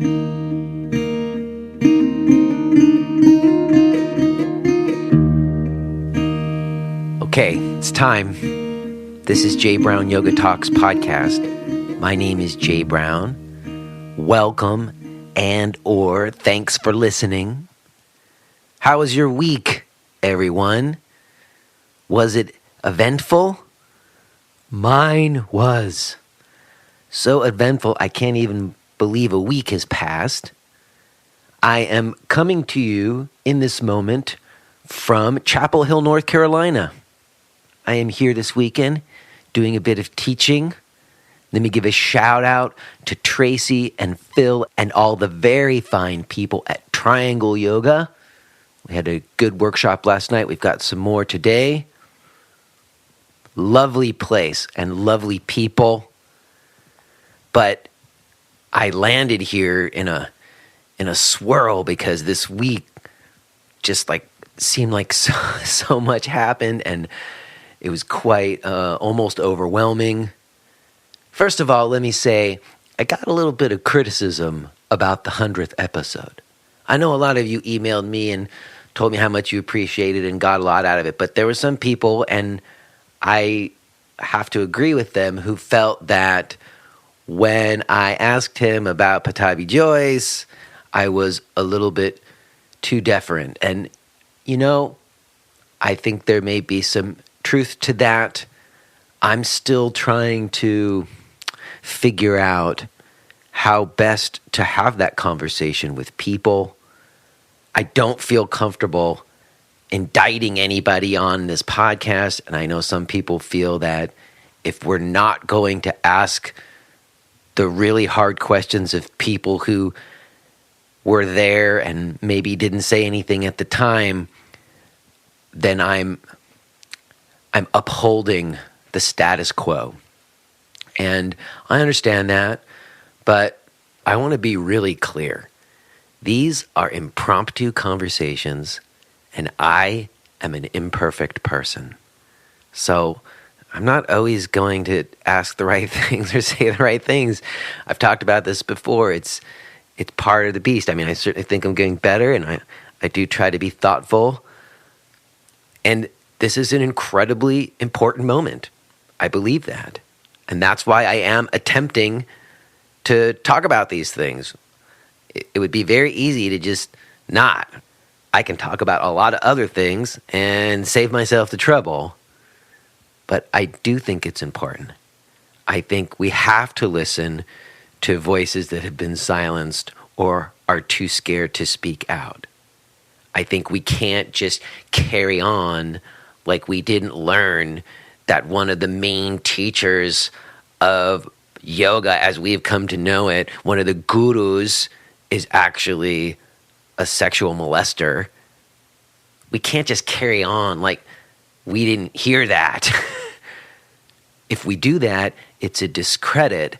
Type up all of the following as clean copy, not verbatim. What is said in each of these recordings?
Okay, it's time. This is Jay Brown Yoga Talks podcast. My name is Jay Brown. Welcome and/or thanks for listening. How was your week, everyone? Was it eventful? Mine was. So eventful, I can't even believe a week has passed. I am coming to you in this moment from Chapel Hill, North Carolina. I am here this weekend doing a bit of teaching. Let me give a shout out to Tracy and Phil and all the very fine people at Triangle Yoga. We had a good workshop last night. We've got some more today. Lovely place and lovely people. But I landed here in a swirl because this week just seemed like so much happened, and it was quite almost overwhelming. First of all, let me say, I got a little bit of criticism about the 100th episode. I know a lot of you emailed me and told me how much you appreciated and got a lot out of it, but there were some people, and I have to agree with them, who felt that when I asked him about Pattabhi Jois, I was a little bit too deferent. And, I think there may be some truth to that. I'm still trying to figure out how best to have that conversation with people. I don't feel comfortable indicting anybody on this podcast, and I know some people feel that if we're not going to ask the really hard questions of people who were there and maybe didn't say anything at the time, then I'm upholding the status quo. And I understand that, but I want to be really clear. These are impromptu conversations, and I am an imperfect person. So I'm not always going to ask the right things or say the right things. I've talked about this before. It's part of the beast. I mean, I certainly think I'm getting better, and I do try to be thoughtful. And this is an incredibly important moment. I believe that. And that's why I am attempting to talk about these things. It would be very easy to just not. I can talk about a lot of other things and save myself the trouble. But I do think it's important. I think we have to listen to voices that have been silenced or are too scared to speak out. I think we can't just carry on like we didn't learn that one of the main teachers of yoga as we've come to know it, one of the gurus, is actually a sexual molester. We can't just carry on like we didn't hear that. If we do that, it's a discredit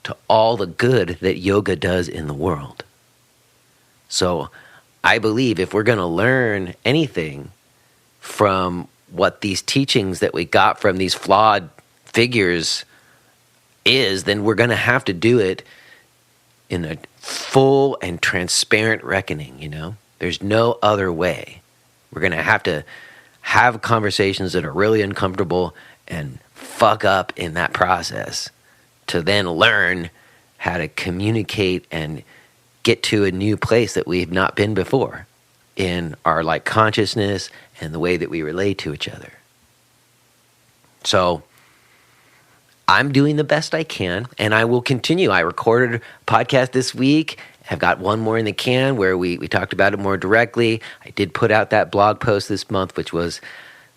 to all the good that yoga does in the world. So I believe if we're going to learn anything from what these teachings that we got from these flawed figures is, then we're going to have to do it in a full and transparent reckoning, There's no other way. We're going to have conversations that are really uncomfortable and fuck up in that process to then learn how to communicate and get to a new place that we've not been before in our consciousness and the way that we relate to each other. So I'm doing the best I can, and I will continue. I recorded a podcast this week. I've got one more in the can where we talked about it more directly. I did put out that blog post this month, which was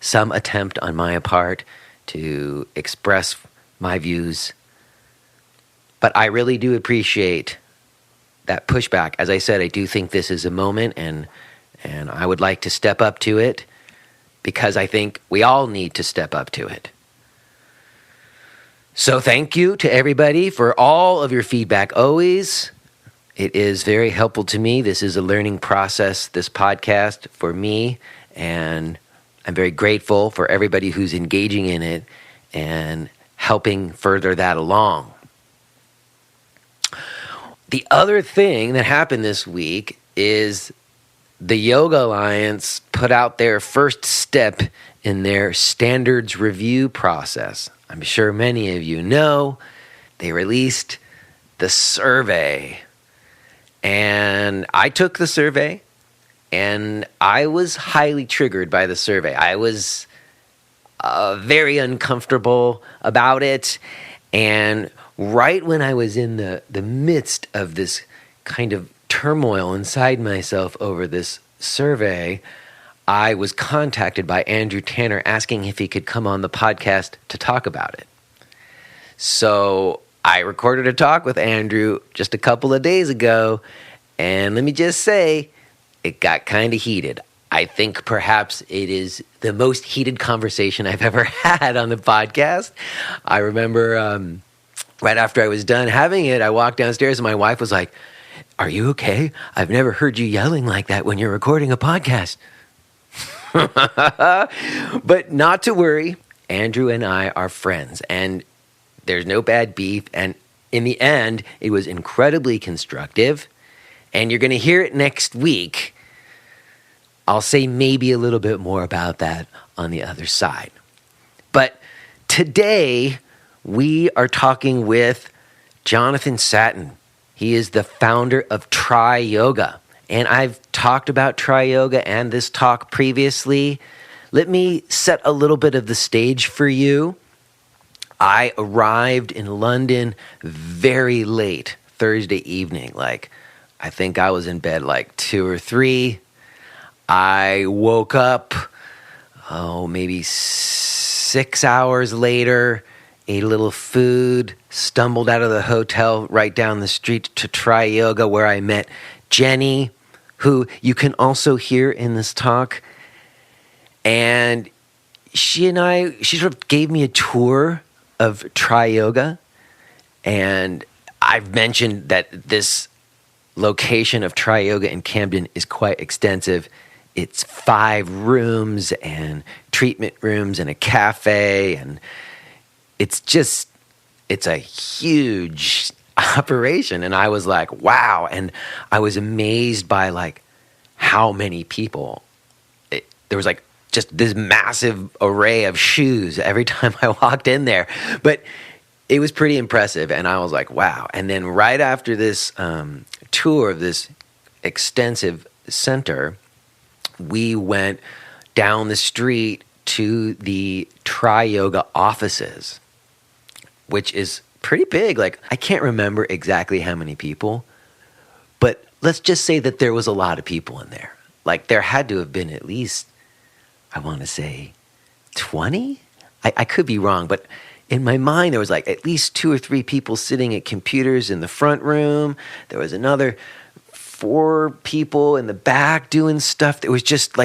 some attempt on my part to express my views. But I really do appreciate that pushback. As I said, I do think this is a moment, and I would like to step up to it because I think we all need to step up to it. So thank you to everybody for all of your feedback always. It is very helpful to me. This is a learning process, this podcast, for me, and I'm very grateful for everybody who's engaging in it and helping further that along. The other thing that happened this week is the Yoga Alliance put out their first step in their standards review process. I'm sure many of you know they released the survey. And I took the survey, and I was highly triggered by the survey. I was very uncomfortable about it. And right when I was in the midst of this kind of turmoil inside myself over this survey, I was contacted by Andrew Tanner asking if he could come on the podcast to talk about it. So I recorded a talk with Andrew just a couple of days ago, and let me just say, it got kind of heated. I think perhaps it is the most heated conversation I've ever had on the podcast. I remember right after I was done having it, I walked downstairs and my wife was like, "Are you okay? I've never heard you yelling like that when you're recording a podcast." But not to worry, Andrew and I are friends, and there's no bad beef. And in the end, it was incredibly constructive, and you're going to hear it next week. I'll say maybe a little bit more about that on the other side. But today, we are talking with Jonathan Sattin. He is the founder of Triyoga. And I've talked about Triyoga and this talk previously. Let me set a little bit of the stage for you. I arrived in London very late Thursday evening. I think I was in bed 2 or 3. I woke up, maybe 6 hours later, ate a little food, stumbled out of the hotel right down the street to Triyoga, where I met Jenny, who you can also hear in this talk. And she sort of gave me a tour of Triyoga. And I've mentioned that this location of Triyoga in Camden is quite extensive. It's 5 rooms and treatment rooms and a cafe, and it's a huge operation. And I was like, wow. And I was amazed by how many people. There was just this massive array of shoes every time I walked in there. But it was pretty impressive, and I was like, wow. And then right after this tour of this extensive center, we went down the street to the Triyoga offices, which is pretty big. I can't remember exactly how many people, but let's just say that there was a lot of people in there. There had to have been at least, I want to say, 20? I could be wrong, but in my mind, there was at least 2 or 3 people sitting at computers in the front room. There was another 4 people in the back doing stuff. There was just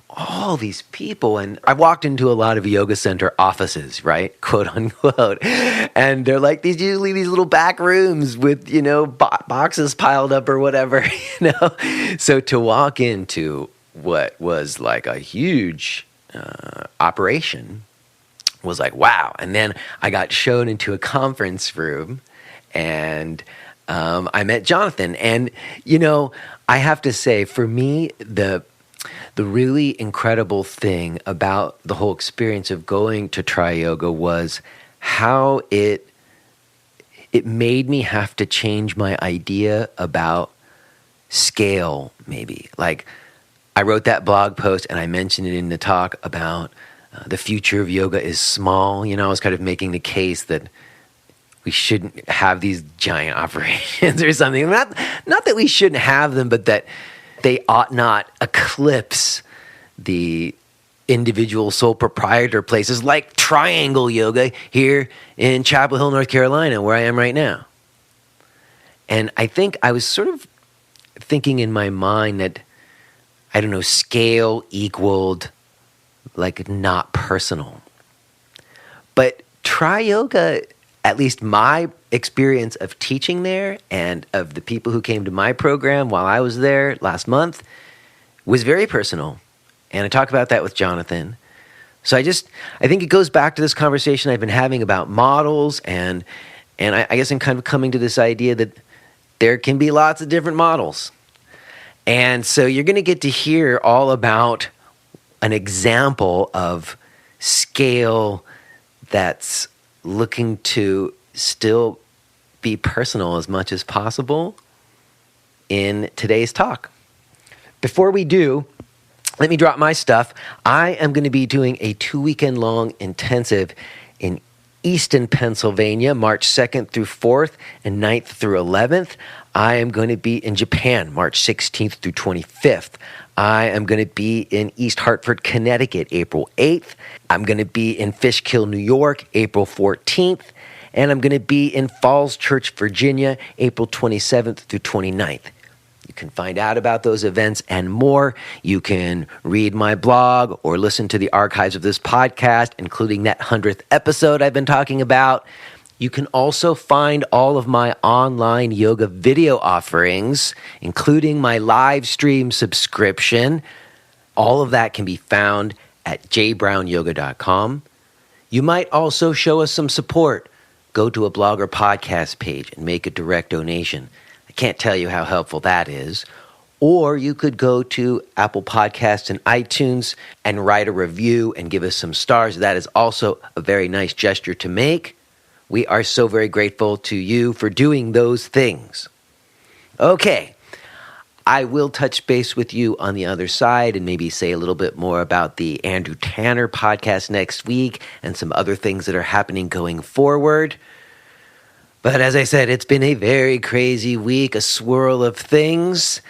all these people. And I walked into a lot of yoga center offices, right? Quote unquote. And they're usually these little back rooms with, boxes piled up or whatever, So to walk into what was a huge operation was wow. And then I got shown into a conference room, and I met Jonathan. And, I have to say, for me, the really incredible thing about the whole experience of going to Triyoga was how it made me have to change my idea about scale, maybe. I wrote that blog post, and I mentioned it in the talk about the future of yoga is small. I was kind of making the case that we shouldn't have these giant operations or something. Not that we shouldn't have them, but that they ought not eclipse the individual sole proprietor places like Triangle Yoga here in Chapel Hill, North Carolina, where I am right now. And I think I was sort of thinking in my mind that, I don't know, scale equaled not personal. But Triyoga, at least my experience of teaching there and of the people who came to my program while I was there last month, was very personal. And I talk about that with Jonathan. So I think it goes back to this conversation I've been having about models, and I guess I'm kind of coming to this idea that there can be lots of different models. And so you're going to get to hear all about an example of scale that's looking to still be personal as much as possible in today's talk. Before we do, let me drop my stuff. I am going to be doing a 2-weekend long intensive in Easton, Pennsylvania, March 2nd through 4th and 9th through 11th. I am going to be in Japan, March 16th through 25th. I am going to be in East Hartford, Connecticut, April 8th. I'm going to be in Fishkill, New York, April 14th. And I'm going to be in Falls Church, Virginia, April 27th through 29th. You can find out about those events and more. You can read my blog or listen to the archives of this podcast, including that 100th episode I've been talking about. You can also find all of my online yoga video offerings, including my live stream subscription. All of that can be found at jbrownyoga.com. You might also show us some support. Go to a blog or podcast page and make a direct donation. I can't tell you how helpful that is. Or you could go to Apple Podcasts and iTunes and write a review and give us some stars. That is also a very nice gesture to make. We are so very grateful to you for doing those things. Okay, I will touch base with you on the other side and maybe say a little bit more about the Andrew Tanner podcast next week and some other things that are happening going forward. But as I said, it's been a very crazy week, a swirl of things,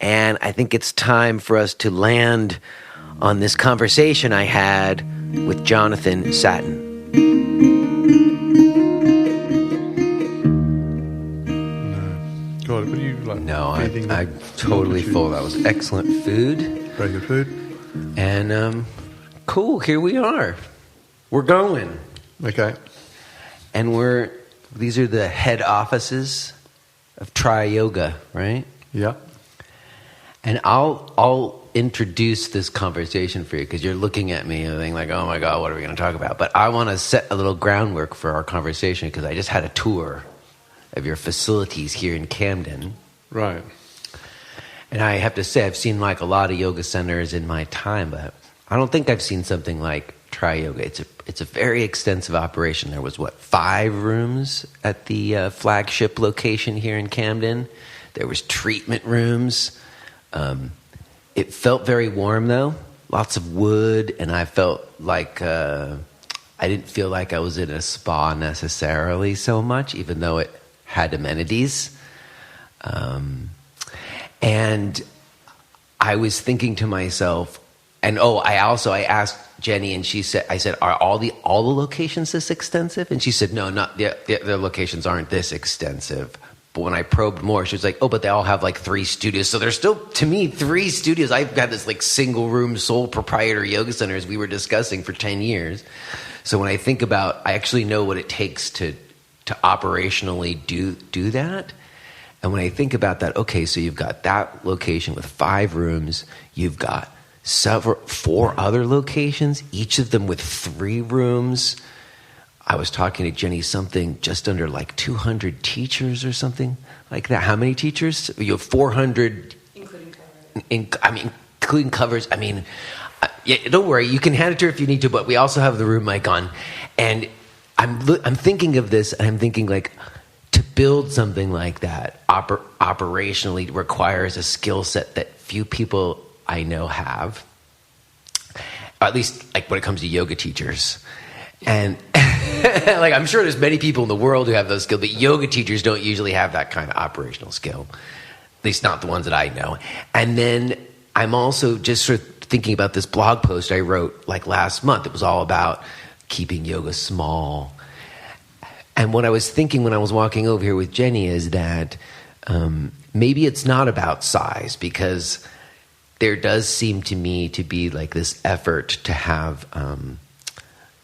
and I think it's time for us to land on this conversation I had with Jonathan Sattin. God, what do you like? No, I'm totally full. That was excellent food. Very good food. And cool, here we are. We're going. Okay. And these are the head offices of triyoga, right? Yeah. And I'll introduce this conversation for you because you're looking at me and thinking like, oh my God, what are we going to talk about? But I want to set a little groundwork for our conversation because I just had a tour of your facilities here in Camden. Right. And I have to say, I've seen like a lot of yoga centers in my time, but I don't think I've seen something like triyoga. It's a very extensive operation. There was 5 rooms at the flagship location here in Camden. There was treatment rooms. It felt very warm though, lots of wood, and I felt like I didn't feel like I was in a spa necessarily so much, even though it had amenities. And I was thinking to myself, and I asked Jenny, and I said, are all the locations this extensive? And she said, no, not their locations aren't this extensive. But when I probed more, she was like, oh, but they all have like 3 studios. So there's still, to me, 3 studios. I've got this like single room sole proprietor yoga center as we were discussing for 10 years. So when I think about, I actually know what it takes to operationally do that. And when I think about that, okay, so you've got that location with 5 rooms. You've got 4 other locations, each of them with 3 rooms. I was talking to Jenny, something just under like 200 teachers or something like that. How many teachers? You have 400. Including covers. Including covers. Yeah, don't worry. You can hand it to her if you need to, but we also have the room mic on. And I'm thinking of this, and I'm thinking like, to build something like that operationally requires a skill set that few people I know have, or at least like when it comes to yoga teachers. And like I'm sure there's many people in the world who have those skills, but yoga teachers don't usually have that kind of operational skill, at least not the ones that I know. And then I'm also just sort of thinking about this blog post I wrote like last month. It was all about keeping yoga small. And what I was thinking when I was walking over here with Jenny is that maybe it's not about size, because there does seem to me to be like this effort to have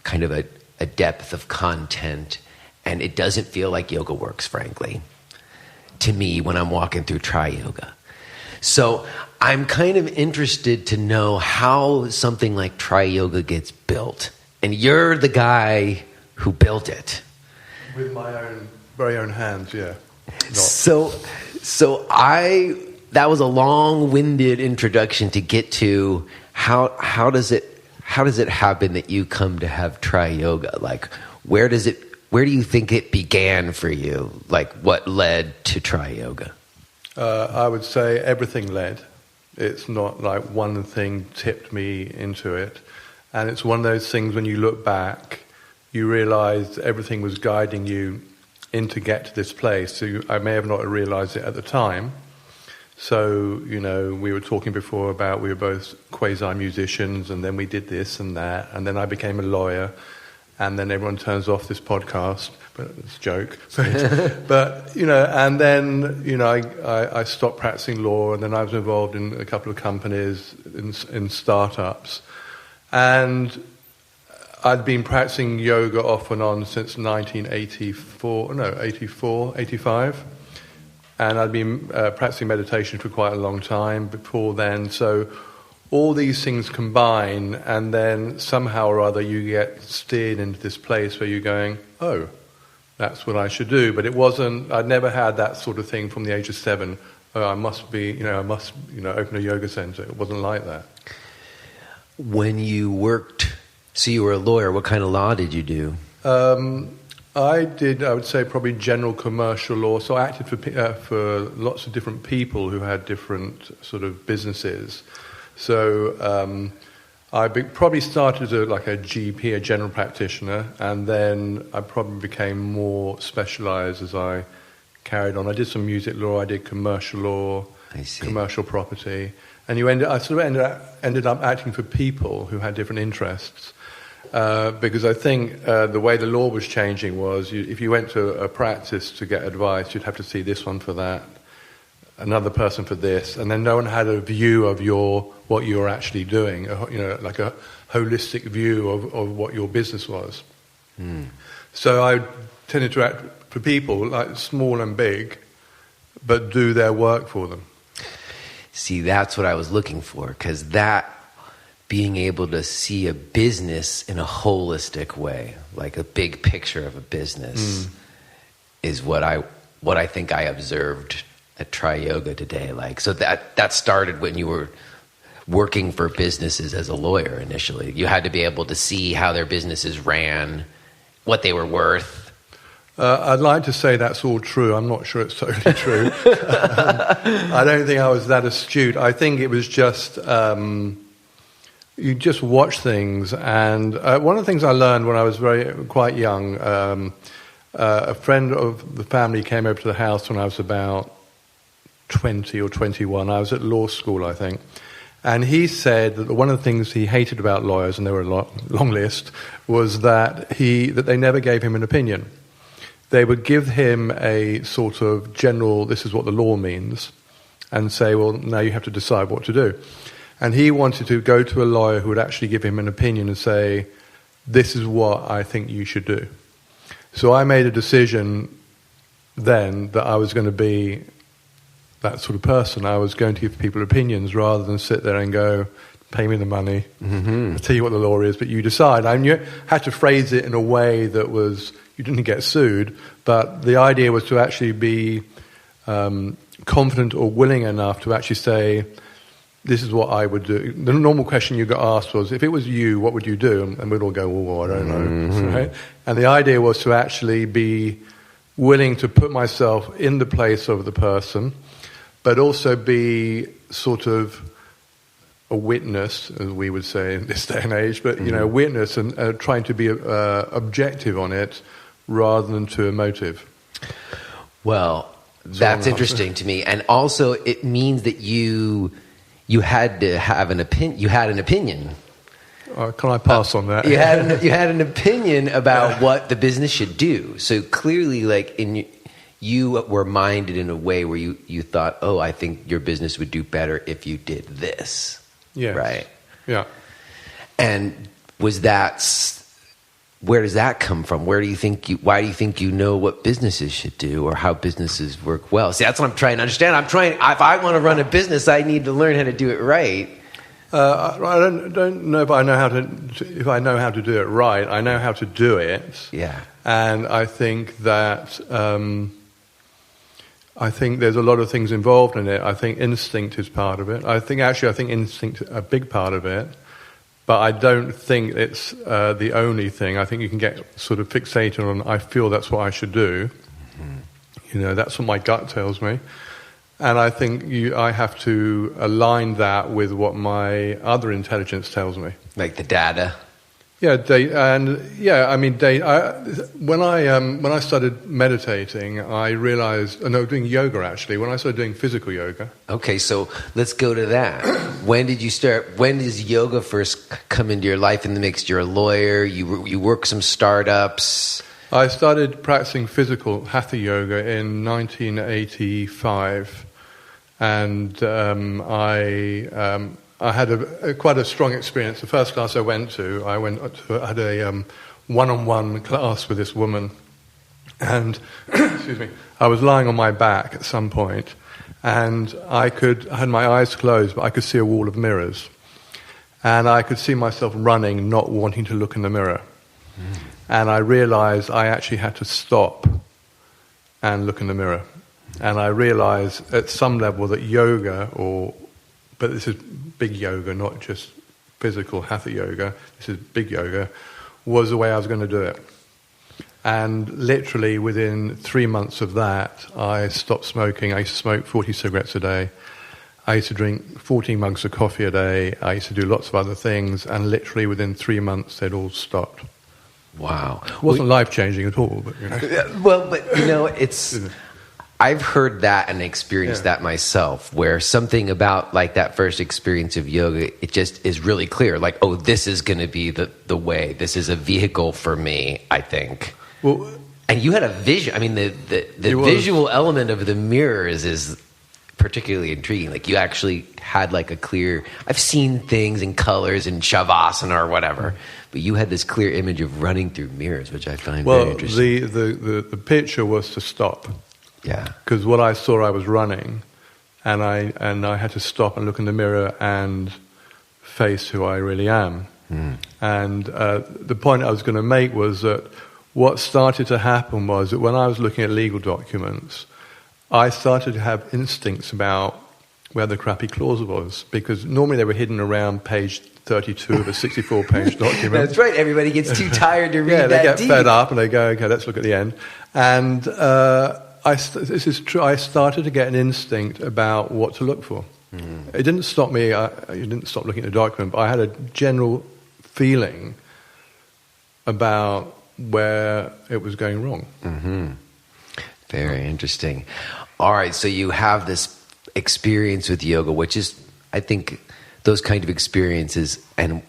kind of a depth of content, and it doesn't feel like yoga works, frankly, to me when I'm walking through triyoga. So I'm kind of interested to know how something like triyoga gets built. And you're the guy who built it. With my very own hands, yeah. So So that was a long-winded introduction to get to how does it happen that you come to have triyoga? Like, where do you think it began for you? Like, what led to triyoga? I would say everything led. It's not like one thing tipped me into it. And it's one of those things when you look back, you realize everything was guiding you in to get to this place. So I may have not realized it at the time. So, we were talking before about we were both quasi-musicians, and then we did this and that, and then I became a lawyer, and then everyone turns off this podcast, but it's a joke. But and then, I stopped practicing law, and then I was involved in a couple of companies, in startups. And I'd been practicing yoga off and on since 85. And I'd been practicing meditation for quite a long time before then. So all these things combine, and then somehow or other you get steered into this place where you're going, oh, that's what I should do. But it wasn't, I'd never had that sort of thing from the age of 7. Oh, I must open a yoga center. It wasn't like that. When you worked, so you were a lawyer, what kind of law did you do? I would say probably general commercial law. So I acted for lots of different people who had different sort of businesses. So I probably started as a GP, a general practitioner, and then I probably became more specialized as I carried on. I did some music law, I did commercial law, commercial property, and I sort of ended up acting for people who had different interests. Because I think the way the law was changing was if you went to a practice to get advice, you'd have to see this one for that, another person for this, and then no one had a view of what you were actually doing, like a holistic view of what your business was. So I tended to act for people, like small and big, but do their work for them. See, that's what I was looking for, because being able to see a business in a holistic way, like a big picture of a business, is what I think I observed at Triyoga today. Like, so that started when you were working for businesses as a lawyer initially. You had to be able to see how their businesses ran, what they were worth. I'd like to say that's all true. I'm not sure it's totally true. I don't think I was that astute. I think it was just... you just watch things, and one of the things I learned when I was quite young, a friend of the family came over to the house when I was about 20 or 21. I was at law school, I think, and he said that one of the things he hated about lawyers, and there were a long list, was that they never gave him an opinion. They would give him a sort of general, this is what the law means, and say, well, now you have to decide what to do. And he wanted to go to a lawyer who would actually give him an opinion and say, this is what I think you should do. So I made a decision then that I was going to be that sort of person. I was going to give people opinions rather than sit there and go, pay me the money, I'll tell you what the law is, but you decide. I had to phrase it in a way that was, you didn't get sued, but the idea was to actually be confident or willing enough to actually say, this is what I would do. The normal question you got asked was, if it was you, what would you do? And we'd all go, oh, I don't know. Right? And the idea was to actually be willing to put myself in the place of the person, but also be sort of a witness, as we would say in this day and age, but, a witness and trying to be objective on it rather than too emotive. Well, that's interesting to me. And also it means that you had to have an opinion. You had an opinion. Can I pass on that? You had an opinion about what the business should do. So clearly, you were minded in a way where you thought, oh, I think your business would do better if you did this. Yes. Right. Yeah. And where does that come from? Why do you think you know what businesses should do or how businesses work well? See, that's what I'm trying to understand. If I want to run a business, I need to learn how to do it right. I don't know if I know how to do it right. I know how to do it. Yeah. And I think that I think there's a lot of things involved in it. I think instinct is part of it. I think instinct is a big part of it. But I don't think it's the only thing. I think you can get sort of fixated on, I feel that's what I should do. Mm-hmm. That's what my gut tells me. And I think I have to align that with what my other intelligence tells me. Like the data? Yeah, when I started meditating, I realized, doing yoga actually, when I started doing physical yoga. Okay, so let's go to that. When did you start, when does yoga first come into your life in the mix? You're a lawyer, you work some startups. I started practicing physical hatha yoga in 1985, and I had quite a strong experience. The first class I had a one-on-one class with this woman, and excuse me, I was lying on my back at some point, and I had my eyes closed, but I could see a wall of mirrors, and I could see myself running, not wanting to look in the mirror, and I realized I actually had to stop and look in the mirror, and I realized at some level that yoga, but this is big yoga, not just physical hatha yoga, this is big yoga, was the way I was going to do it. And literally within 3 months of that, I stopped smoking. I used to smoke 40 cigarettes a day. I used to drink 14 mugs of coffee a day. I used to do lots of other things, and literally within 3 months, they'd all stopped. Wow. It wasn't life-changing at all, but Well, but it's... I've heard that and experienced that myself, where something about like that first experience of yoga, it just is really clear. Like, oh, this is going to be the way. This is a vehicle for me, I think. Well, and you had a vision. I mean, the visual element of the mirrors is particularly intriguing. Like, you actually had like a clear... I've seen things in colors in Shavasana or whatever, but you had this clear image of running through mirrors, which I find very interesting. The picture was to stop. Yeah, because what I saw, I was running, and I had to stop and look in the mirror and face who I really am. And the point I was going to make was that what started to happen was that when I was looking at legal documents, I started to have instincts about where the crappy clause was, because normally they were hidden around page 32 of a 64-page document. That's right. Everybody gets too tired to read that they get deep. fed up and they go, okay, let's look at the end. And this is true. I started to get an instinct about what to look for. It didn't stop me. It didn't stop looking at the document, but I had a general feeling about where it was going wrong. Mm-hmm. Very interesting. All right, so you have this experience with yoga, which is, I think, those kind of experiences and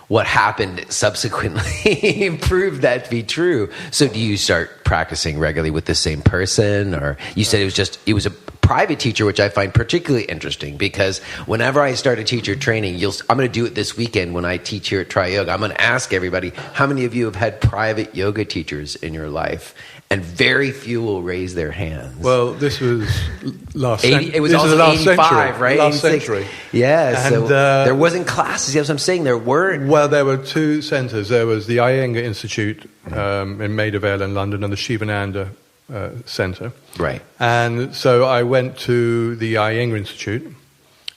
what happened subsequently proved that to be true. So do you start practicing regularly with the same person? Or you said it was a private teacher, which I find particularly interesting, because whenever I start a teacher training, I'm going to do it this weekend when I teach here at Triyoga. I'm going to ask everybody, how many of you have had private yoga teachers in your life? And very few will raise their hands. Well, this was last century. It was also last 85, century, right? Last century. Yeah, and, so there wasn't classes. That's what I'm saying. There weren't. Well, there were two centres. There was the Iyengar Institute in Maida Vale in London and the Shivananda Centre. Right. And so I went to the Iyengar Institute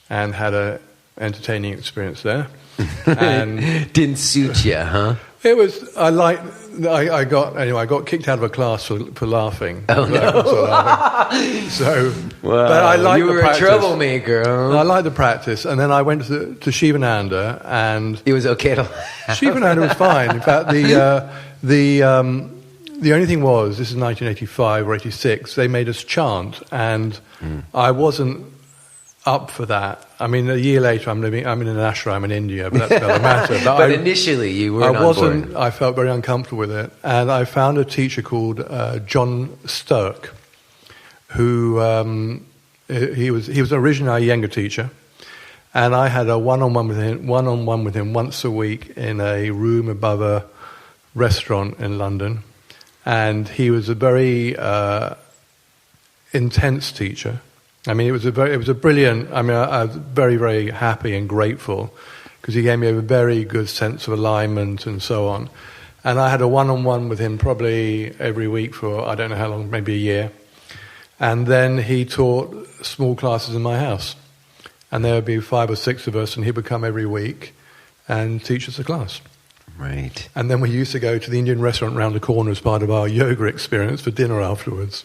and had an entertaining experience there. And didn't suit you, huh? It was. I got kicked out of a class for laughing. Oh no! So, well, but I liked you were the practice. A troublemaker. Huh? I liked the practice, and then I went to Shivananda, and it was okay to. Shivananda was fine. In fact, the only thing was, this is 1985 or 86. They made us chant, and I wasn't up for that. I mean, a year later, I'm in an ashram in India, but that's another matter. But initially, you were on board. I felt very uncomfortable with it, and I found a teacher called John Sturck, who he was originally a Iyengar teacher, and I had a one-on-one with him once a week in a room above a restaurant in London, and he was a very intense teacher. I mean, it was a brilliant. I mean, I was very, very happy and grateful because he gave me a very good sense of alignment and so on. And I had a one-on-one with him probably every week for I don't know how long, maybe a year. And then he taught small classes in my house. And there would be 5 or 6 of us, and he would come every week and teach us a class. Right. And then we used to go to the Indian restaurant round the corner as part of our yoga experience for dinner afterwards.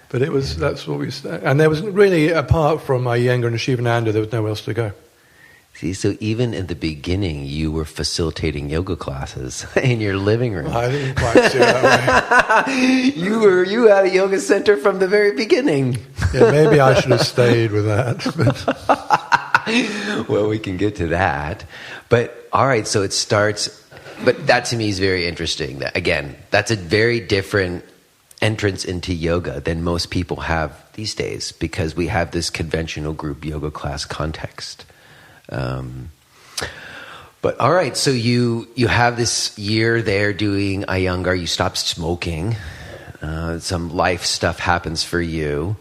But that's what we... And there was really, apart from Iyengar and Shivananda, there was nowhere else to go. See, so even in the beginning, you were facilitating yoga classes in your living room. I didn't quite see it that way. You had a yoga center from the very beginning. Yeah, maybe I should have stayed with that. But. Well, we can get to that. But, all right, so it starts... But that to me is very interesting. Again, that's a very different entrance into yoga than most people have these days, because we have this conventional group yoga class context. But all right, so you have this year there doing Iyengar. You stop smoking. Some life stuff happens for you,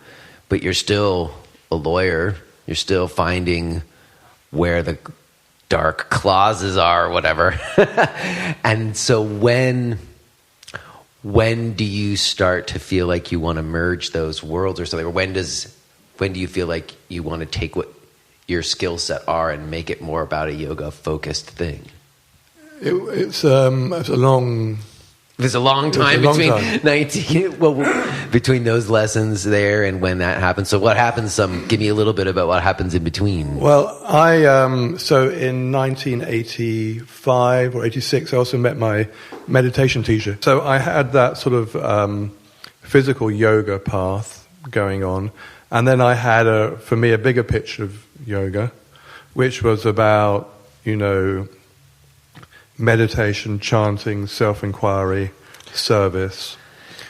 but you're still a lawyer. You're still finding where the dark clauses are, or whatever. And so when do you start to feel like you want to merge those worlds or something? Or when do you feel like you want to take what your skill set are and make it more about a yoga focused thing? It's a long... There's a long time between those lessons there and when that happens. So what happens? Give me a little bit about what happens in between. Well, so in 1985 or 86, I also met my meditation teacher. So I had that sort of physical yoga path going on, and then I had for me a bigger picture of yoga, which was about meditation, chanting, self-inquiry, service.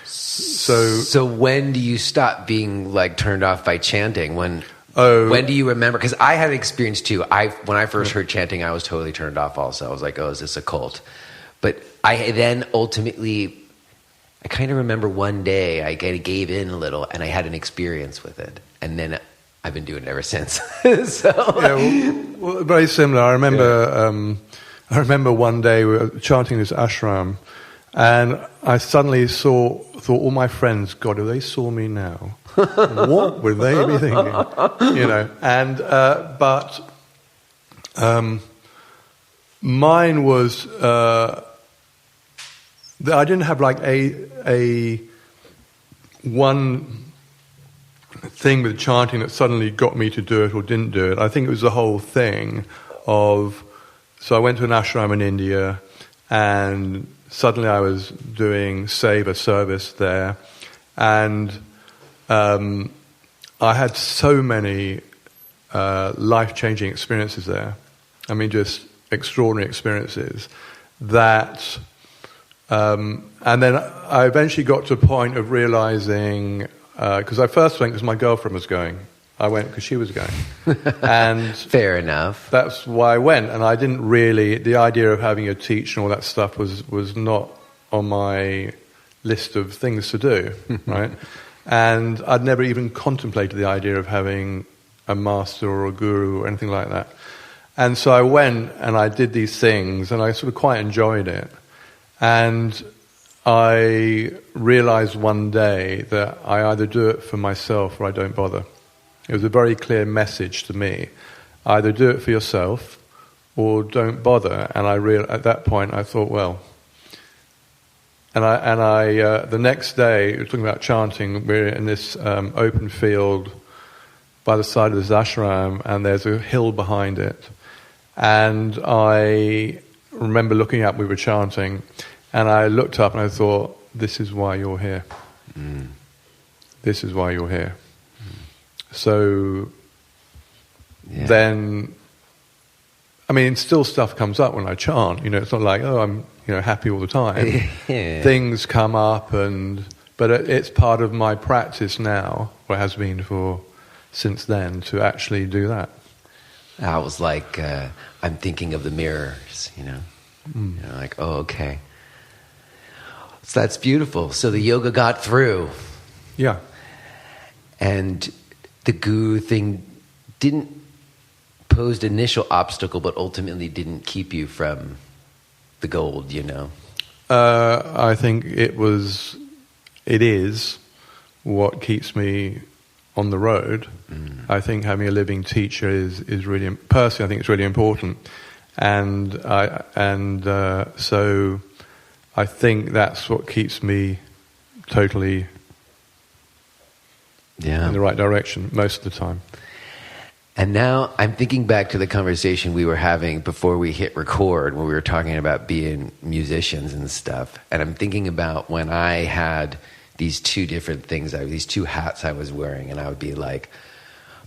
So when do you stop being turned off by chanting? When do you remember? Because I had an experience too. When I first heard chanting, I was totally turned off also. I was like, oh, is this a cult? But I then ultimately, I kind of remember one day I kind of gave in a little and I had an experience with it. And then I've been doing it ever since. Well, very similar. I remember one day we were chanting this ashram, and I suddenly thought all my friends, God, if they saw me now, what would they be thinking? And but mine was I didn't have a one thing with chanting that suddenly got me to do it or didn't do it. I think it was the whole thing of... So I went to an ashram in India, and suddenly I was doing seva service there, and I had so many life-changing experiences there. I mean, just extraordinary experiences that... and then I eventually got to a point of realizing... Because I first went because my girlfriend was going. I went because she was going. And fair enough. That's why I went. And I didn't really... The idea of having a teach and all that stuff was not on my list of things to do, right? And I'd never even contemplated the idea of having a master or a guru or anything like that. And so I went and I did these things, and I sort of quite enjoyed it. And I realized one day that I either do it for myself or I don't bother. It was a very clear message to me. Either do it for yourself or don't bother. And at that point I thought, well... And I the next day, we were talking about chanting, we're in this open field by the side of this ashram, and there's a hill behind it. And I remember looking up, we were chanting, and I looked up and I thought, this is why you're here. Mm. This is why you're here. So then, I mean, still stuff comes up when I chant. It's not like, oh, I'm happy all the time. Things come up, but it's part of my practice now, or has been since then, to actually do that. I was like, I'm thinking of the mirrors, like, oh, okay. So that's beautiful. So the yoga got through. Yeah. And the guru thing didn't pose the initial obstacle, but ultimately didn't keep you from the gold, I think it is what keeps me on the road. I think having a living teacher is really, personally, I think it's really important. So I think that's what keeps me totally in the right direction most of the time. And now I'm thinking back to the conversation we were having before we hit record, when we were talking about being musicians and stuff. And I'm thinking about when I had these two different things, these two hats I was wearing, and I would be like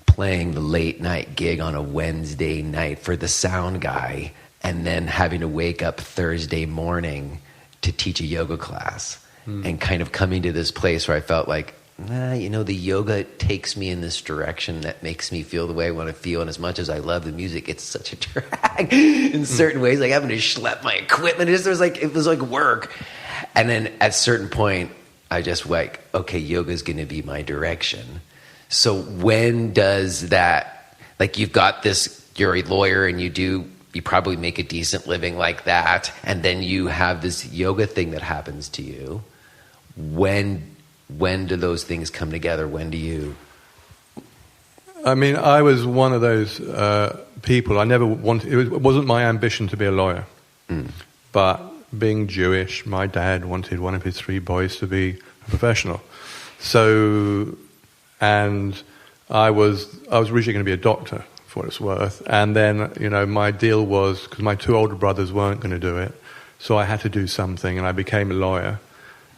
playing the late night gig on a Wednesday night for the sound guy, and then having to wake up Thursday morning to teach a yoga class, and kind of coming to this place where I felt like, the yoga takes me in this direction that makes me feel the way I want to feel. And as much as I love the music, it's such a drag in certain ways, like having to schlep my equipment. It was like work. And then at a certain point, I just like, okay, yoga is going to be my direction. So when does that, like, you've got this, you're a lawyer and you probably make a decent living like that, and then you have this yoga thing that happens to you. When do those things come together? When do you? I mean, I was one of those people. I never wanted. It wasn't my ambition to be a lawyer, but being Jewish, my dad wanted one of his 3 boys to be a professional. So, and I was originally going to be a doctor, for what it's worth. And then, my deal was, because my 2 older brothers weren't going to do it, so I had to do something, and I became a lawyer.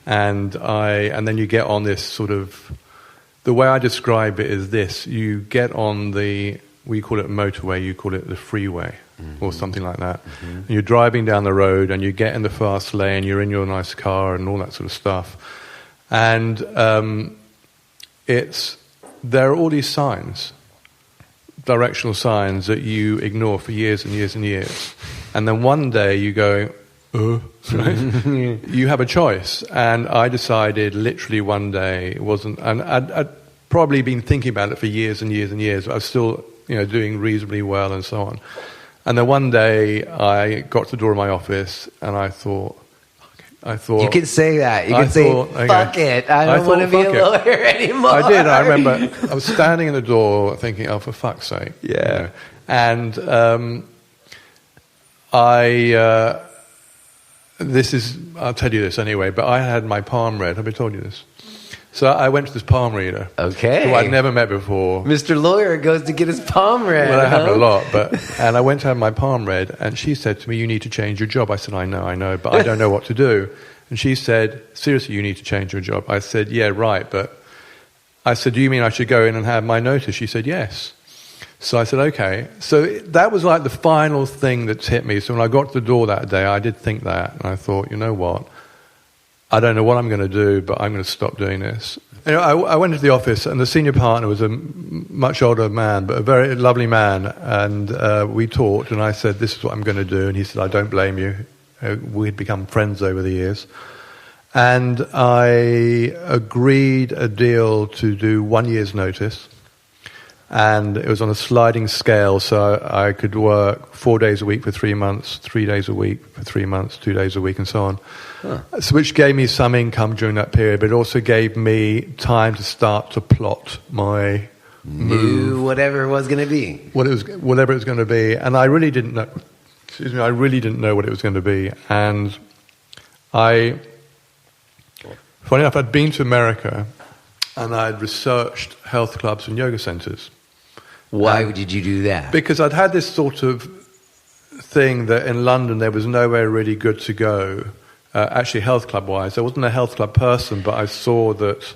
And then you get on this sort of, the way I describe it is this: you get on we call it a motorway, you call it the freeway, or something like that. And you're driving down the road, and you get in the fast lane, you're in your nice car, and all that sort of stuff. And there are all these signs, directional signs, that you ignore for years and years and years. And then one day you go, right? You have a choice. And I decided literally one day, and I'd probably been thinking about it for years and years and years. I was still, doing reasonably well and so on. And then one day I got to the door of my office and I thought, you can say that. You can say, fuck it. I don't want to be a lawyer anymore. I did. I remember I was standing in the door thinking, oh, for fuck's sake. Yeah. And I'll tell you this anyway, but I had my palm read. Have I told you this? So I went to this palm reader. Okay. Who I'd never met before. Mr. Lawyer goes to get his palm read. Well, I haven't a lot, and I went to have my palm read, and she said to me, you need to change your job. I said, I know, but I don't know what to do. And she said, seriously, you need to change your job. I said, yeah, right, but I said, do you mean I should go in and have my notice? She said, yes. So I said, okay. So that was like the final thing that's hit me. So when I got to the door that day, I did think that. And I thought, you know what? I don't know what I'm going to do, but I'm going to stop doing this. I went into the office, and the senior partner was a much older man, but a very lovely man. And we talked, and I said, this is what I'm going to do. And he said, I don't blame you. We'd become friends over the years. And I agreed a deal to do 1 year's notice. And it was on a sliding scale, so I could work 4 days a week for 3 months, 3 days a week for 3 months, 2 days a week, and so on. So which gave me some income during that period, but it also gave me time to start to plot my move. Whatever it was going to be. Whatever it was going to be. And I really didn't know. Excuse me, I really didn't know what it was going to be. And funny enough, I'd been to America, and I'd researched health clubs and yoga centers. Why did you do that? Because I'd had this sort of thing that in London there was nowhere really good to go, actually health club-wise. I wasn't a health club person, but I saw that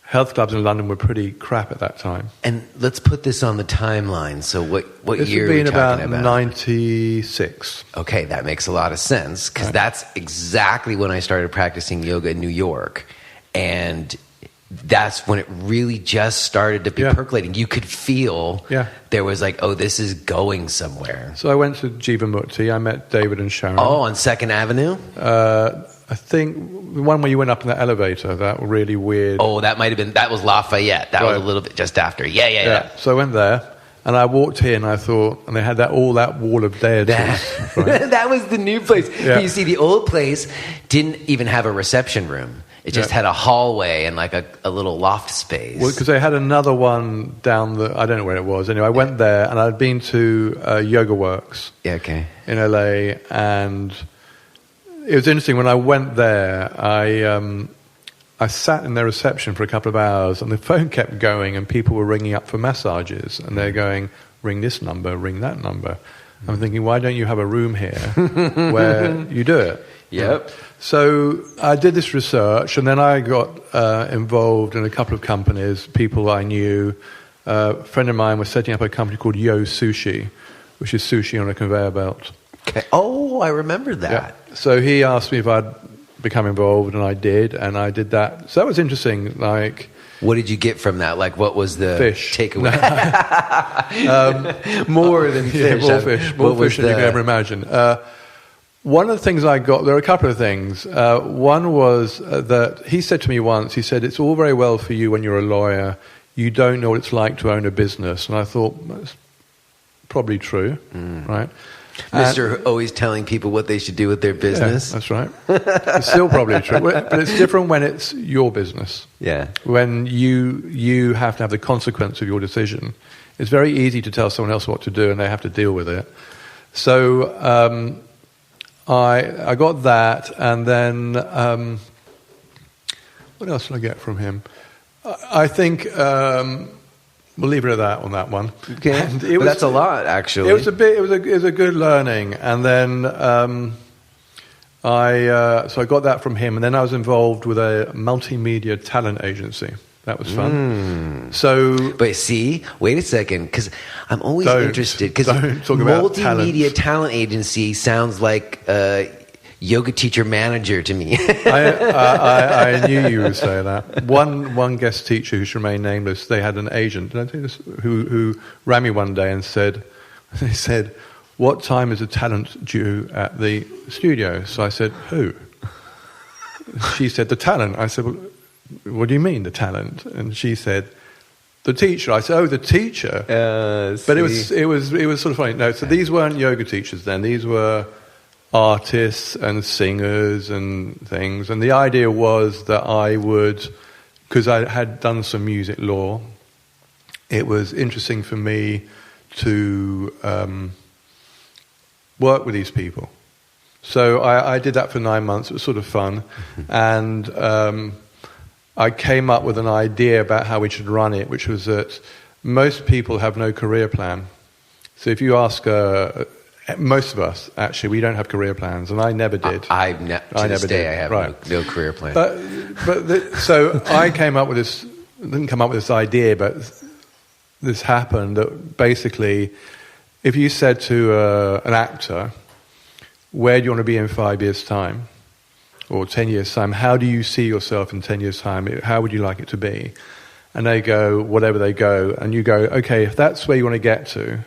health clubs in London were pretty crap at that time. And let's put this on the timeline. So what year are we talking about? about? 96. Okay, that makes a lot of sense, because that's exactly when I started practicing yoga in New York. And that's when it really just started to be percolating. You could feel there was like, oh, this is going somewhere. So I went to Jivamukti. I met David and Sharon. Oh, on 2nd Avenue? I think the one where you went up in the elevator, that really weird. Oh, that was Lafayette. That was a little bit just after. Yeah. So I went there, and I walked in, I thought, and they had that wall of deities. That was the new place. Yeah. You see, the old place didn't even have a reception room. It just had a hallway and like a little loft space. Well, because they had another one down I don't know where it was. Anyway, I went there, and I'd been to Yoga Works in LA, and it was interesting. When I went there, I sat in their reception for a couple of hours, and the phone kept going, and people were ringing up for massages, and they're going, ring this number, ring that number. I'm thinking, why don't you have a room here where you do it? Yep. So I did this research, and then I got involved in a couple of companies, people I knew. A friend of mine was setting up a company called Yo Sushi, which is sushi on a conveyor belt. Okay. Oh, I remember that. Yeah. So he asked me if I'd become involved, and I did that. So that was interesting. Like, what did you get from that? Like, what was the takeaway? More than fish. Yeah, more fish than you could ever imagine. One of the things I got, there are a couple of things. One was that he said to me once, he said, it's all very well for you when you're a lawyer. You don't know what it's like to own a business. And I thought, that's probably true, right? Mr. always telling people what they should do with their business. Yeah, that's right. It's still probably true. But it's different when it's your business. Yeah. When you have to have the consequence of your decision. It's very easy to tell someone else what to do, and they have to deal with it. So I got that, and then what else did I get from him? I think we'll leave it at that on that one. Okay, that's a lot, actually. It was a good learning, and then I got that from him, and then I was involved with a multimedia talent agency. That was fun. But see, wait a second, because I'm always interested. Because multimedia talent agency sounds like yoga teacher manager to me. I knew you would say that. One guest teacher who should remain nameless, they had an agent, did I tell you this, who rang me one day and said, what time is the talent due at the studio? So I said, who? She said, the talent. I said, well, what do you mean, the talent? And she said, the teacher. I said, oh, the teacher. But it was sort of funny. No, so these weren't yoga teachers then. These were artists and singers and things. And the idea was that I would, because I had done some music law, it was interesting for me to work with these people. So I did that for 9 months. It was sort of fun. And I came up with an idea about how we should run it, which was that most people have no career plan. So if you ask most of us, actually, we don't have career plans, and I never did. I have no career plan. So I came up with this. Didn't come up with this idea, but this happened. That basically, if you said to an actor, "Where do you want to be in 5 years' time?" or 10 years' time, how do you see yourself in 10 years' time? How would you like it to be? And they go, whatever they go. And you go, okay, if that's where you want to get to,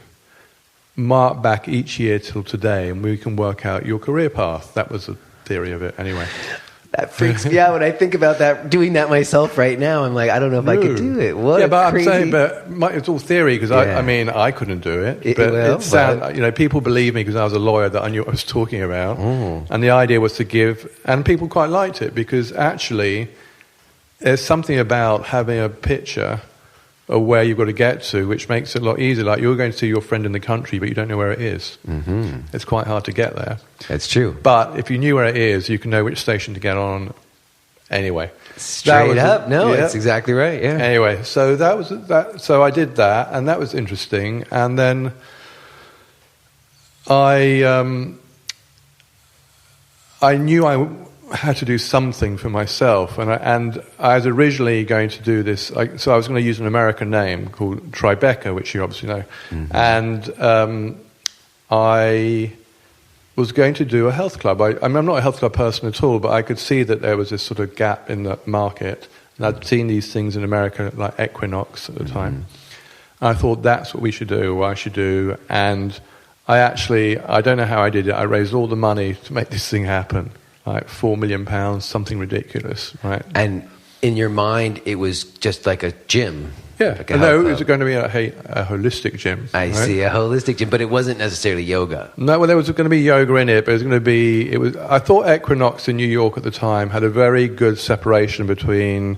mark back each year till today, and we can work out your career path. That was the theory of it, anyway. That freaks me out when I think about that. Doing that myself right now, I'm like, I don't know if I could do it. But crazy... I'm saying, but it's all theory because I couldn't do it. People believe me because I was a lawyer that I knew what I was talking about, and the idea was to give, and people quite liked it because actually, there's something about having a picture of where you've got to get to, which makes it a lot easier. Like you're going to see your friend in the country, but you don't know where it is. Mm-hmm. It's quite hard to get there. That's true. But if you knew where it is, you can know which station to get on. Anyway, straight up, that's exactly right. Yeah. Anyway, so that was that. So I did that, and that was interesting. And then I knew I had to do something for myself, and I was originally going to do this. So I was going to use an American name called Tribeca, which you obviously know, and I was going to do a health club. I'm not a health club person at all, but I could see that there was this sort of gap in the market, and I'd seen these things in America like Equinox at the time. And I thought that's what we should do, or I should do, and I don't know how I did it. I raised all the money to make this thing happen. Like £4 million, something ridiculous, right? And in your mind, it was just like a gym. Yeah, Like a no, health it was club. going to be a holistic gym. I right? see, a holistic gym, but it wasn't necessarily yoga. No, well, there was going to be yoga in it, but it was going to be. It was. I thought Equinox in New York at the time had a very good separation between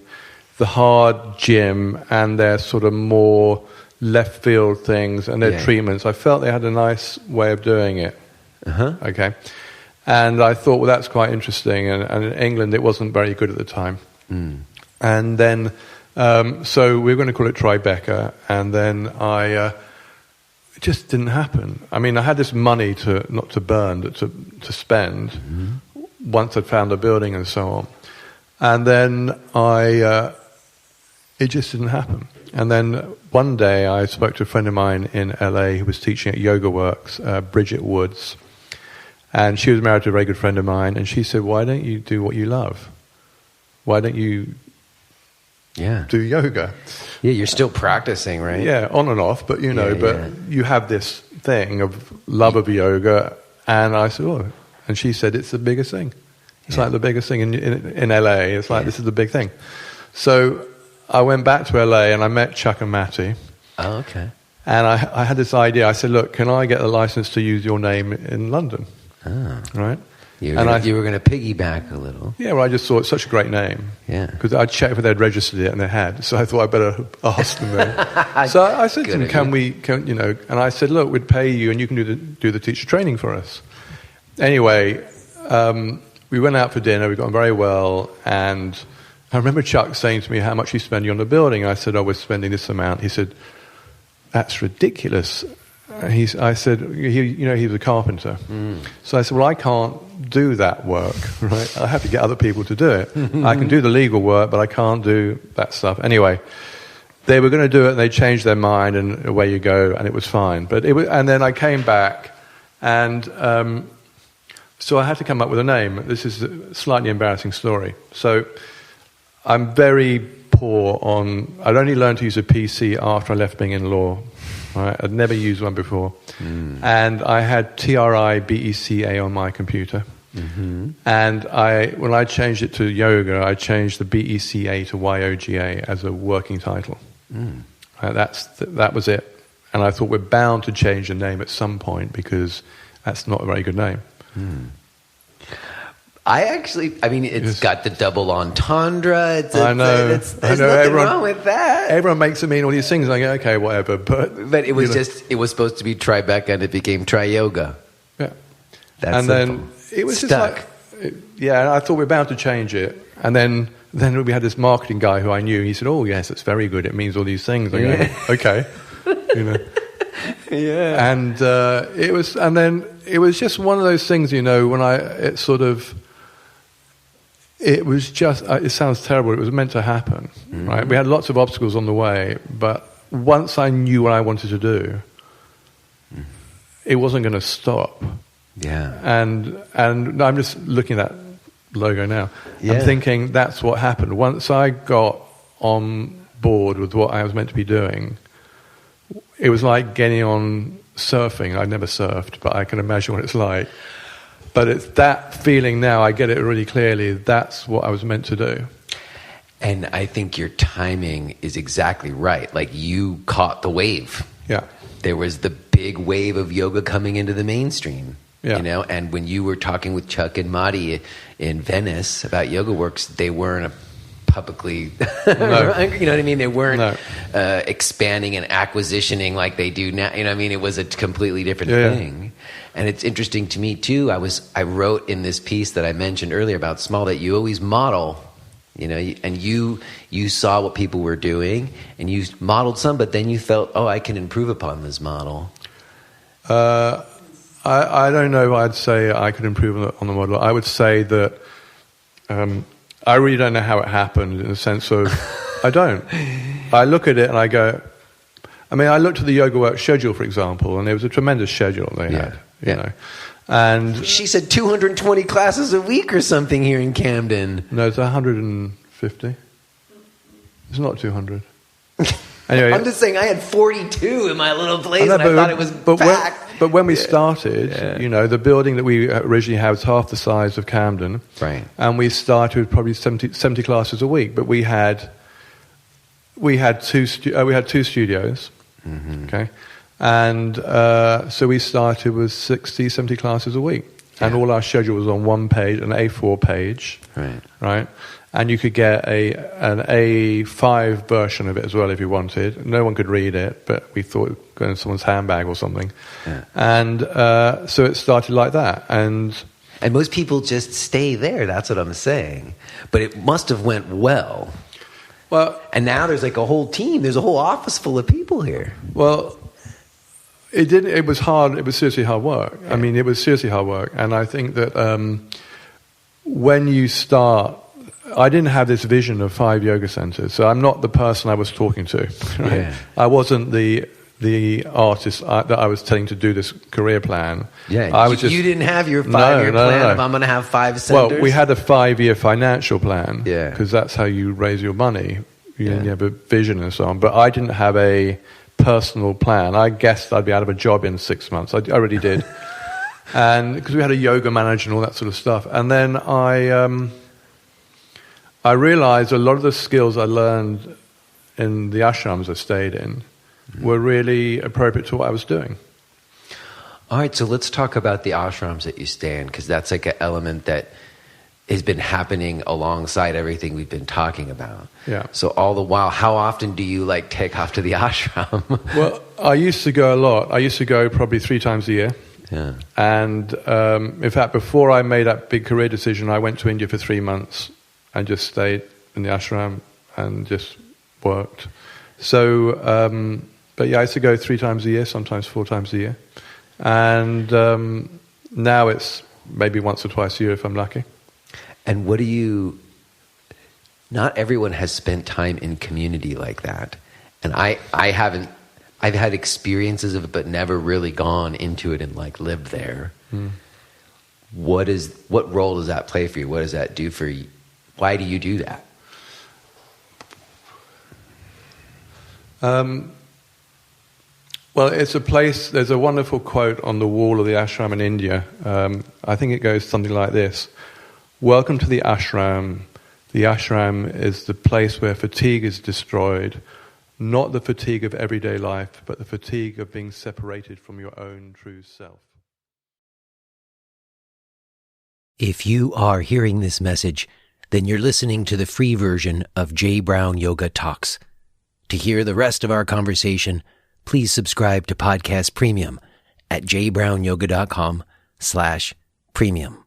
the hard gym and their sort of more left field things and their treatments. I felt they had a nice way of doing it. Uh-huh. Okay, and I thought, well, that's quite interesting. And in England, it wasn't very good at the time. And then. So we were going to call it Tribeca, and then it just didn't happen. I mean, I had this money not to burn, but to spend once I'd found a building and so on. And then it just didn't happen. And then one day I spoke to a friend of mine in LA who was teaching at Yoga Works, Bridget Woods, and she was married to a very good friend of mine, and she said, "Why don't you do what you love? Why don't you do yoga?" Yeah, you're still practicing, right? Yeah, on and off, but you have this thing of love of yoga, and I said, "Oh," and she said, "It's the biggest thing. It's like the biggest thing in LA. It's like this is the big thing." So I went back to LA and I met Chuck and Matty. Oh, okay. And I had this idea. I said, "Look, can I get a license to use your name in London?" Right? You were going to piggyback a little. Yeah, well, I just thought it's such a great name. Yeah. Because I checked if they'd registered it, and they had. So I thought I'd better ask them then. So I said to them, and I said, "Look, we'd pay you, and you can do the teacher training for us." Anyway, we went out for dinner. We got on very well, and I remember Chuck saying to me, "How much are you spending on the building?" I said, "Oh, we're spending this amount." He said, "That's ridiculous." I said, he was a carpenter. So I said, "Well, I can't do that work, right? I have to get other people to do it. I can do the legal work, but I can't do that stuff." Anyway, they were going to do it, and they changed their mind, and away you go, and it was fine. And then I came back, and so I had to come up with a name. This is a slightly embarrassing story. So I'm very poor I'd only learned to use a PC after I left being in law. Right? I'd never used one before. And I had TRIBECA on my computer. And when I changed it to yoga, I changed the BECA to YOGA as a working title. That was it. And I thought we're bound to change the name at some point because that's not a very good name. It's got the double entendre. I know. There's nothing wrong with that. Everyone makes it mean all these things. I go, okay, whatever. But it was it was supposed to be Tribeca, and it became Triyoga. Yeah. That's then it was stuck. Just like, I thought we're bound to change it. And then we had this marketing guy who I knew. He said, "Oh, yes, it's very good. It means all these things." I go, okay. Yeah. And it was just one of those things, it was just, it sounds terrible, it was meant to happen, right? We had lots of obstacles on the way, but once I knew what I wanted to do, it wasn't going to stop. Yeah. And I'm just looking at that logo now. Yeah. I'm thinking that's what happened. Once I got on board with what I was meant to be doing, it was like getting on surfing. I'd never surfed, but I can imagine what it's like. But it's that feeling now, I get it really clearly, that's what I was meant to do. And I think your timing is exactly right. Like, you caught the wave. Yeah. There was the big wave of yoga coming into the mainstream. Yeah. And when you were talking with Chuck and Marty in Venice about Yoga Works, they weren't publicly, no. You know what I mean? They weren't expanding and acquisitioning like they do now. You know what I mean? It was a completely different thing. And it's interesting to me too. I wrote in this piece that I mentioned earlier about Small that you always model, and you saw what people were doing and you modeled some, but then you felt, I can improve upon this model. I don't know if I'd say I could improve on the model. I would say that I really don't know how it happened in the sense of I don't. I look at it and I go, I looked at the Yoga Works schedule, for example, and it was a tremendous schedule they had, you know. And she said 220 classes a week or something here in Camden. No, it's 150. It's not 200. Anyway, I'm just saying I had 42 in my little place, and I thought it was packed. But when we started, you know, the building that we originally had was half the size of Camden. Right. And we started with probably 70 classes a week. But we had two studios. Mm-hmm. Okay. And so we started with 60, 70 classes a week. And all our schedule was on one page, an A4 page. Right. And you could get an A5 version of it as well if you wanted. No one could read it, but we thought it would go in someone's handbag or something. Yeah. And so it started like that. And most people just stay there. That's what I'm saying. But it must have went well. Well, and now there's like a whole team. There's a whole office full of people here. Well, it didn't. It was hard. It was seriously hard work. Yeah. I mean, it was seriously hard work. And I think that when you start, I didn't have this vision of 5 yoga centers. So I'm not the person I was talking to. Right? Yeah. I wasn't the artist that I was telling to do this career plan. Yeah, I was just, you didn't have your 5-year plan of I'm going to have 5 centers? Well, we had a 5-year financial plan. Yeah. Because that's how you raise your money. You have a vision and so on. But I didn't have a personal plan. I guessed I'd be out of a job in 6 months. I already did. And because we had a yoga manager and all that sort of stuff. And then I realized a lot of the skills I learned in the ashrams I stayed in were really appropriate to what I was doing. All right, so let's talk about the ashrams that you stay in, because that's like an element that has been happening alongside everything we've been talking about. Yeah. So all the while, how often do you like take off to the ashram? Well, I used to go a lot. I used to go probably 3 times a year. Yeah. And in fact, before I made that big career decision, I went to India for 3 months and just stayed in the ashram and just worked. So, but yeah, I used to go 3 times a year, sometimes 4 times a year. And now it's maybe once or twice a year if I'm lucky. And not everyone has spent time in community like that. And I haven't, I've had experiences of it, but never really gone into it and like lived there. What role does that play for you? What does that do for you? Why do you do that? Well, it's a place, there's a wonderful quote on the wall of the ashram in India. I think it goes something like this. Welcome to the ashram. The ashram is the place where fatigue is destroyed, not the fatigue of everyday life, but the fatigue of being separated from your own true self. If you are hearing this message, then you're listening to the free version of J. Brown Yoga Talks. To hear the rest of our conversation, please subscribe to Podcast Premium at jbrownyoga.com/premium.